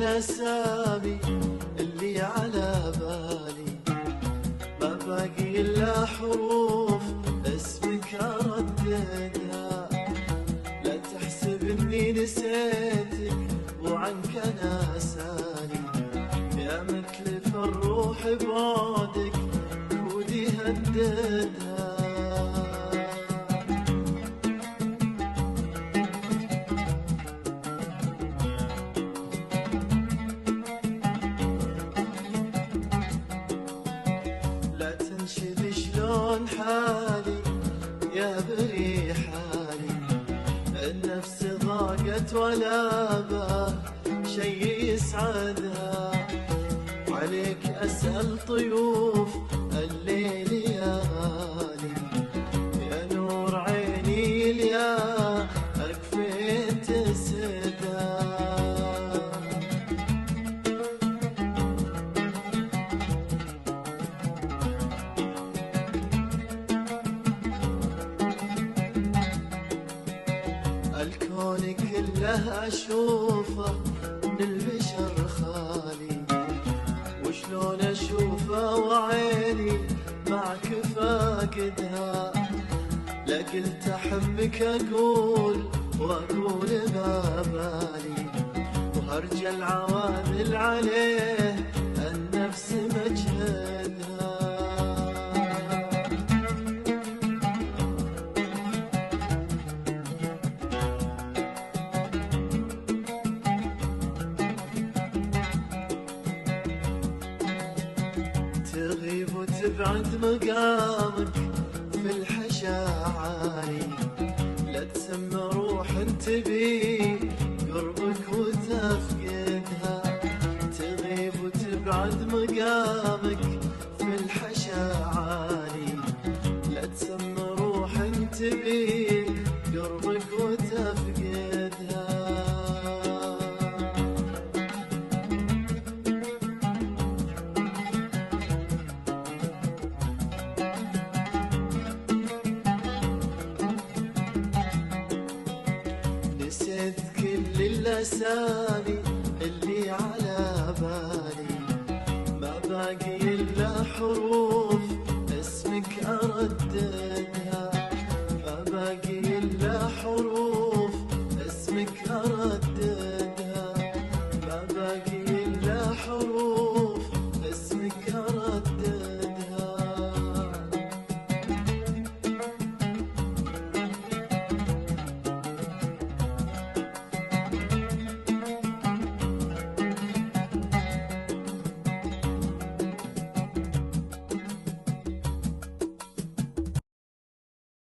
الأسامي اللي على بالي، ما باقي إلا حروف اسمك أرددها. لا تحسب إني نسيتك وعنك أنا سالي، يا متلف الروح بعدك ودي هددها. لا تنشد شلون حالي يا بري حالي، النفس ضاقت ولا باه شي يسعدها. عليك أسأل طيوف الليل يا غالي، يا نور عيني اليا أكفيت تسدها. الكون كله أشوفه من البشر خالي، وشلون أشوفه وعيني معك فاقدها. لا قلت أحبك أقول وأقول ما بالي، وهرجى العوامل عليه النفس مجهدها. تغيب وتبعد مقامك في الحشا عالي، لا تسمى روح تبي قربك وتفقدها. تغيب وتبعد مقامك في الحشا عالي، لا تسمى روح تبي قربك وتفقدها. نسيت كل الأسامي اللي على بالي، ما باقي إلا حروف اسمك أرددها. ما باقي إلا حروف اسمك أرددها. ما باقي إلا حروف اسمك أرددها.